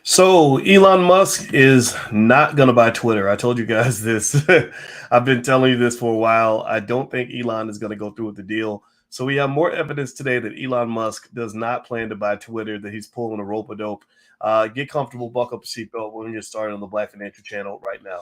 So Elon Musk is not going to buy Twitter. I told you guys this. I've been telling you this for a while. I don't think Elon is going to go through with the deal. So we have more evidence today that Elon Musk does not plan to buy Twitter, that he's pulling a rope a dope. Get comfortable, buckle up your seatbelt. We're going to get started on the Black Financial Channel right now.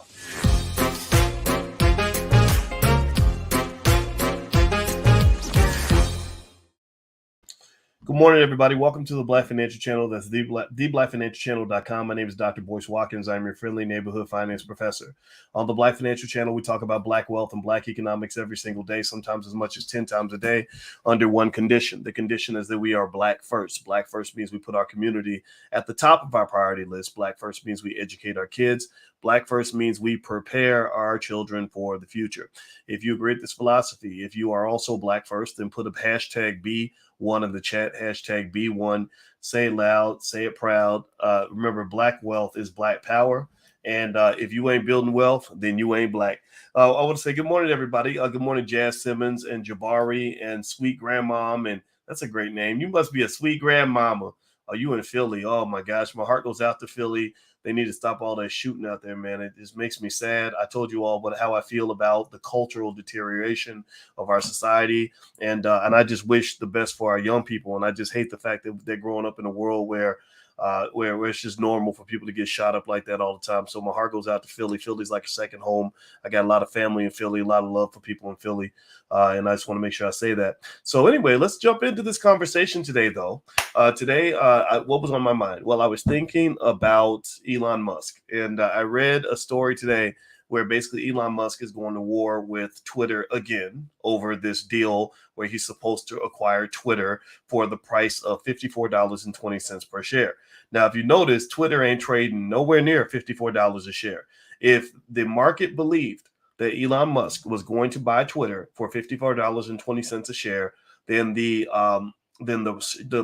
Good morning, everybody. Welcome to the Black Financial Channel. That's theblackfinancialchannel.com. My name is Dr. Boyce Watkins. I'm your friendly neighborhood finance professor. On the Black Financial Channel, we talk about Black wealth and Black economics every single day, sometimes as much as 10 times a day, under one condition. The condition is that we are Black first. Black first means we put our community at the top of our priority list. Black first means we educate our kids. Black first means we prepare our children for the future. If you agree with this philosophy, if you are also Black first, then put a hashtag B1 in the chat, hashtag B1. Say it loud, say it proud. Remember, Black wealth is Black power. And if you ain't building wealth, then you ain't Black. I want to say good morning, everybody. Good morning, Jazz Simmons and Jabari and Sweet Grandmom. And that's a great name. You must be a sweet grandmama. Are you in Philly? Oh, my gosh. My heart goes out to Philly. They need to stop all that shooting out there, man. It just makes me sad. I told you all how I feel about the cultural deterioration of our society. And I just wish the best for our young people. And I just hate the fact that they're growing up in a world where it's just normal for people to get shot up like that all the time. So my heart goes out to Philly. Philly's like a second home. I got a lot of family in Philly, a lot of love for people in Philly. And I just want to make sure I say that. So anyway, let's jump into this conversation today, though. What was on my mind? Well, I was thinking about Elon Musk, and I read a story today where basically Elon Musk is going to war with Twitter again over this deal where he's supposed to acquire Twitter for the price of $54.20 per share. Now, if you notice, Twitter ain't trading nowhere near $54 a share. If the market believed that Elon Musk was going to buy Twitter for $54.20 a share, then the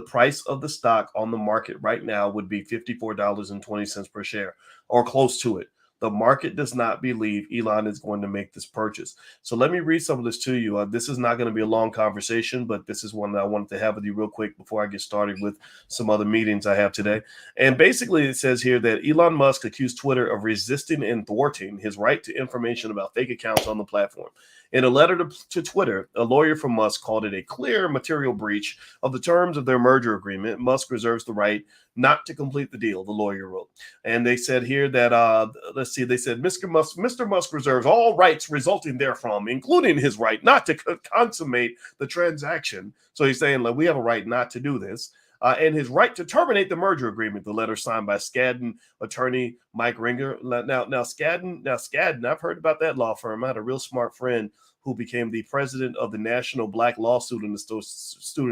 price of the stock on the market right now would be $54.20 per share or close to it. The market does not believe Elon is going to make this purchase. So let me read some of this to you. This is not going to be a long conversation, but this is one that I wanted to have with you real quick before I get started with some other meetings I have today. And basically it says here that Elon Musk accused Twitter of resisting and thwarting his right to information about fake accounts on the platform. In a letter to Twitter, a lawyer from Musk called it a clear material breach of the terms of their merger agreement. Musk reserves the right not to complete the deal, the lawyer wrote. And they said here that, they said Mr. Musk reserves all rights resulting therefrom, including his right not to consummate the transaction. So he's saying, like, we have a right not to do this. And his right to terminate the merger agreement, the letter signed by Skadden attorney Mike Ringler. Now Skadden, I've heard about that law firm. I had a real smart friend who became the president of the National Black Law Student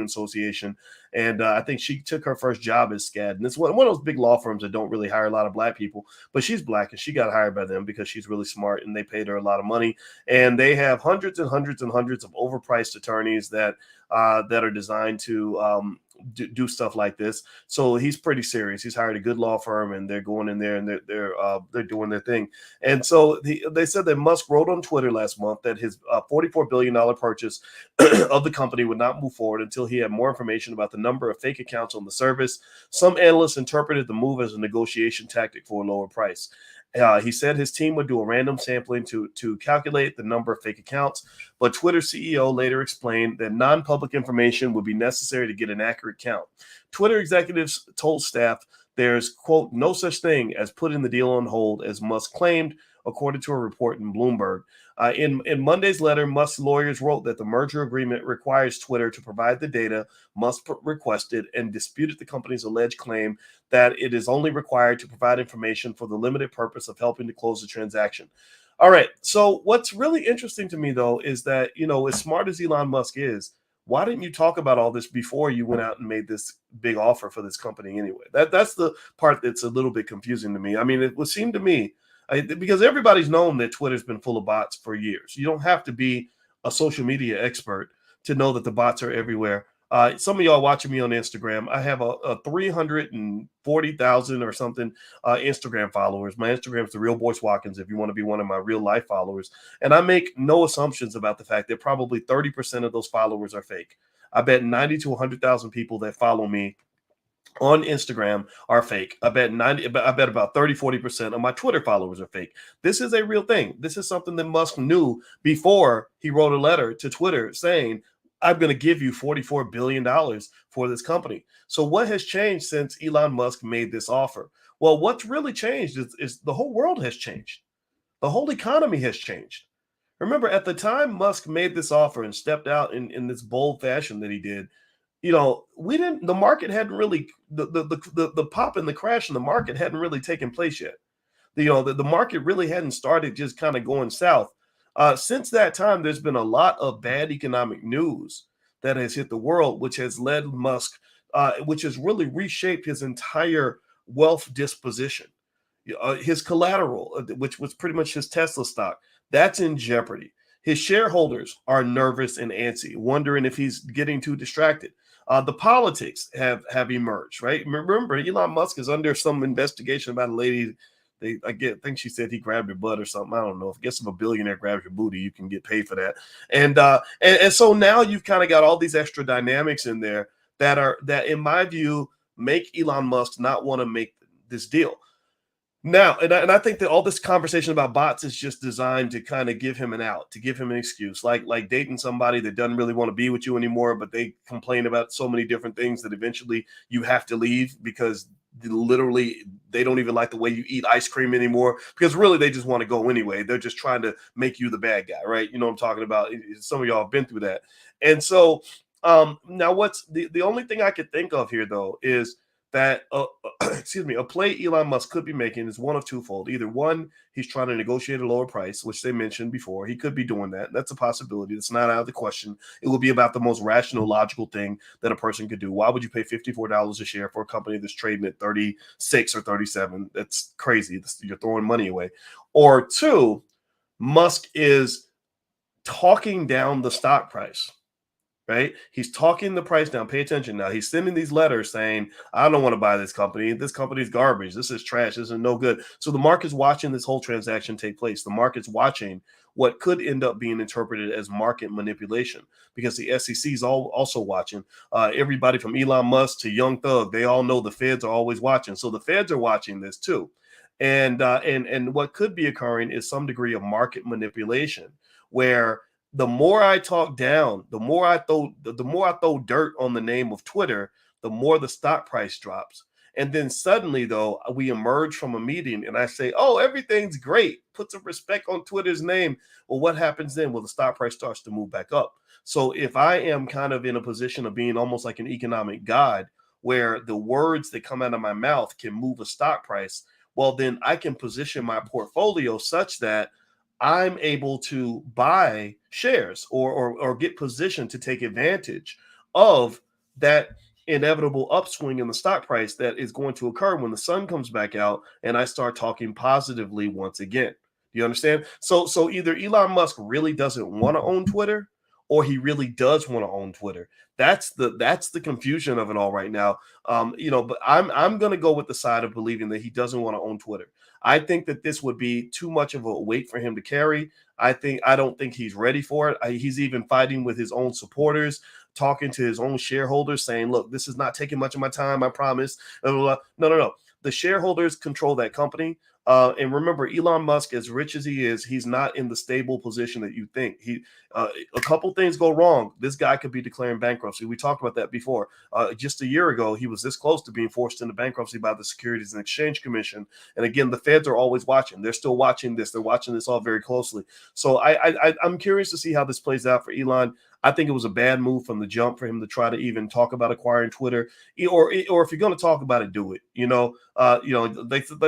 Association. And I think she took her first job as Skadden. It's one of those big law firms that don't really hire a lot of Black people, but she's Black and she got hired by them because she's really smart and they paid her a lot of money. And they have hundreds and hundreds and hundreds of overpriced attorneys that are designed to do stuff like this. So he's pretty serious. He's hired a good law firm and they're going in there and they're doing their thing. And so they said that Musk wrote on Twitter last month that his $44 billion purchase of the company would not move forward until he had more information about the number of fake accounts on the service. Some analysts interpreted the move as a negotiation tactic for a lower price. He said his team would do a random sampling to calculate the number of fake accounts, but Twitter CEO later explained that non-public information would be necessary to get an accurate count. Twitter executives told staff there's, quote, no such thing as putting the deal on hold, as Musk claimed, according to a report in Bloomberg. In Monday's letter, Musk's lawyers wrote that the merger agreement requires Twitter to provide the data Musk requested and disputed the company's alleged claim that it is only required to provide information for the limited purpose of helping to close the transaction. All right. So what's really interesting to me, though, is that, as smart as Elon Musk is, why didn't you talk about all this before you went out and made this big offer for this company anyway? That's the part that's a little bit confusing to me. I mean, it would seem to me, because everybody's known that Twitter's been full of bots for years. You don't have to be a social media expert to know that the bots are everywhere. Some of y'all watching me on Instagram, I have a 340,000 or something Instagram followers. My Instagram is The Real Boyce Watkins if you want to be one of my real life followers. And I make no assumptions about the fact that probably 30% of those followers are fake. I bet 90 to 100,000 people that follow me on Instagram are fake. I bet about 30-40% of my Twitter followers are fake. This is a real thing. This is something that Musk knew before he wrote a letter to Twitter saying, I'm going to give you $44 billion for this company. So what has changed since Elon Musk made this offer? Well, what's really changed is the whole world has changed. The whole economy has changed. Remember, at the time Musk made this offer and stepped out in this bold fashion that he did, we didn't, the market hadn't really, the pop and the crash in the market hadn't really taken place yet. The market really hadn't started just kind of going south. Since that time, there's been a lot of bad economic news that has hit the world, which has led Musk, which has really reshaped his entire wealth disposition. His collateral, which was pretty much his Tesla stock, that's in jeopardy. His shareholders are nervous and antsy, wondering if he's getting too distracted. The politics have emerged, right? Remember, Elon Musk is under some investigation about a lady. I think she said he grabbed her butt or something. I don't know. I guess if a billionaire grabs your booty, you can get paid for that. And so now you've kind of got all these extra dynamics in there that, in my view, make Elon Musk not want to make this deal. Now, and I think that all this conversation about bots is just designed to kind of give him an out, to give him an excuse, like dating somebody that doesn't really want to be with you anymore, but they complain about so many different things that eventually you have to leave because literally they don't even like the way you eat ice cream anymore, because really they just want to go anyway. They're just trying to make you the bad guy, right? You know what I'm talking about? Some of y'all have been through that. And so now what's the only thing I could think of here, though, is that a play Elon Musk could be making is one of twofold. Either one, he's trying to negotiate a lower price, which they mentioned before. He could be doing that. That's a possibility. That's not out of the question. It would be about the most rational, logical thing that a person could do. Why would you pay $54 a share for a company that's trading at 36 or 37? That's crazy. You're throwing money away. Or two, Musk is talking down the stock price. Right? He's talking the price down. Pay attention now. He's sending these letters saying, I don't want to buy this company. This company's garbage. This is trash. This is no good. So the market's watching this whole transaction take place. The market's watching what could end up being interpreted as market manipulation, because the SEC is also watching. Everybody from Elon Musk to Young Thug, they all know the feds are always watching. So the feds are watching this too. And what could be occurring is some degree of market manipulation, where the more I talk down, the more I throw dirt on the name of Twitter, the more the stock price drops. And then suddenly, though, we emerge from a meeting and I say, oh, everything's great. Put some respect on Twitter's name. Well, what happens then? Well, the stock price starts to move back up. So if I am kind of in a position of being almost like an economic god, where the words that come out of my mouth can move a stock price, well, then I can position my portfolio such that I'm able to buy shares or get positioned to take advantage of that inevitable upswing in the stock price that is going to occur when the sun comes back out and I start talking positively once again. Do you understand? So either Elon Musk really doesn't want to own Twitter, or he really does want to own Twitter. That's the confusion of it all right now. But I'm going to go with the side of believing that he doesn't want to own Twitter. I think that this would be too much of a weight for him to carry. I don't think he's ready for it. He's even fighting with his own supporters, talking to his own shareholders, saying, look, this is not taking much of my time, I promise. No. The shareholders control that company. And remember, Elon Musk, as rich as he is, he's not in the stable position that you think. A couple things go wrong, this guy could be declaring bankruptcy. We talked about that before. Just a year ago, he was this close to being forced into bankruptcy by the Securities and Exchange Commission. And again, the feds are always watching. They're still watching this. They're watching this all very closely. So I'm curious to see how this plays out for Elon. I think it was a bad move from the jump for him to try to even talk about acquiring Twitter, or if you're going to talk about it, do it.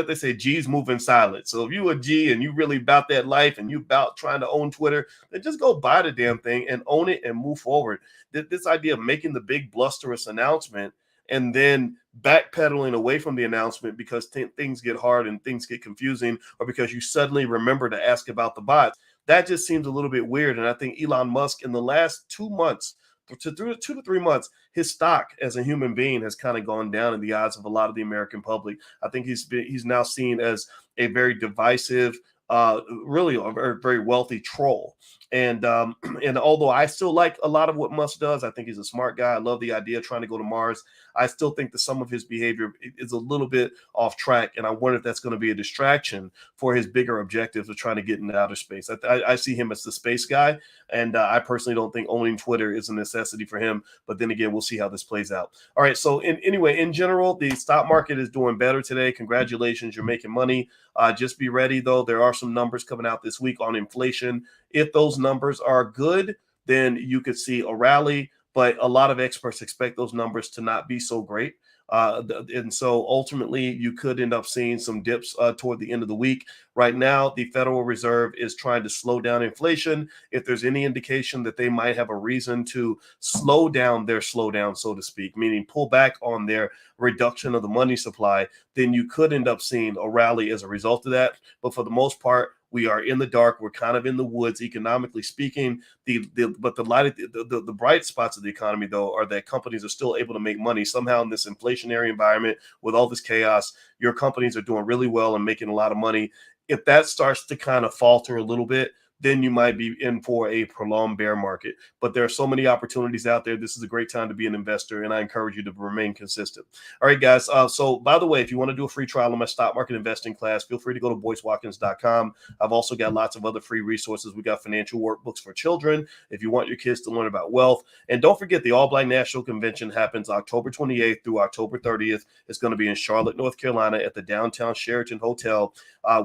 They say G's move in silence. So if you a G and you really about that life and you about trying to own Twitter, then just go buy the damn thing and own it and move forward. This idea of making the big blusterous announcement and then backpedaling away from the announcement because things get hard and things get confusing, or because you suddenly remember to ask about the bots, that just seems a little bit weird. And I think Elon Musk, in the last 2 months, 2 to 3 months, his stock as a human being has kind of gone down in the eyes of a lot of the American public. I think he's now seen as a very divisive, really a very, very wealthy troll. And and although I still like a lot of what Musk does, I think he's a smart guy. I love the idea of trying to go to Mars. I still think that some of his behavior is a little bit off track, and I wonder if that's going to be a distraction for his bigger objectives of trying to get into outer space. I see him as the space guy, and I personally don't think owning Twitter is a necessity for him. But then again, we'll see how this plays out. All right. So anyway, in general, the stock market is doing better today. Congratulations, you're making money. Just be ready, though. There are some numbers coming out this week on inflation. If those numbers are good, then you could see a rally. But a lot of experts expect those numbers to not be so great. And so ultimately, you could end up seeing some dips toward the end of the week. Right now, the Federal Reserve is trying to slow down inflation. If there's any indication that they might have a reason to slow down their slowdown, so to speak, meaning pull back on their reduction of the money supply, then you could end up seeing a rally as a result of that. But for the most part, we are in the dark. We're kind of in the woods, economically speaking. But the bright spots of the economy, though, are that companies are still able to make money somehow in this inflationary environment with all this chaos. Your companies are doing really well and making a lot of money. If that starts to kind of falter a little bit, then you might be in for a prolonged bear market. But there are so many opportunities out there. This is a great time to be an investor, and I encourage you to remain consistent. All right, guys. So, by the way, if you want to do a free trial on my stock market investing class, feel free to go to boycewatkins.com. I've also got lots of other free resources. We got financial workbooks for children if you want your kids to learn about wealth. And don't forget, the All Black National Convention happens October 28th through October 30th. It's going to be in Charlotte, North Carolina at the downtown Sheraton Hotel.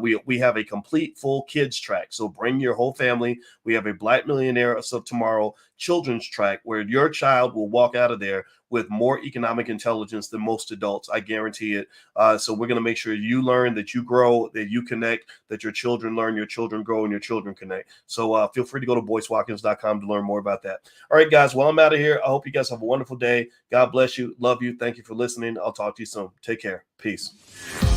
We have a complete full kids track. So bring your whole family. We have a Black Millionaire of Tomorrow children's track where your child will walk out of there with more economic intelligence than most adults. I guarantee it. So we're going to make sure you learn, that you grow, that you connect, that your children learn, your children grow, and your children connect. So feel free to go to boycewatkins.com to learn more about that. All right, guys. Well, I'm out of here. I hope you guys have a wonderful day. God bless you. Love you. Thank you for listening. I'll talk to you soon. Take care. Peace.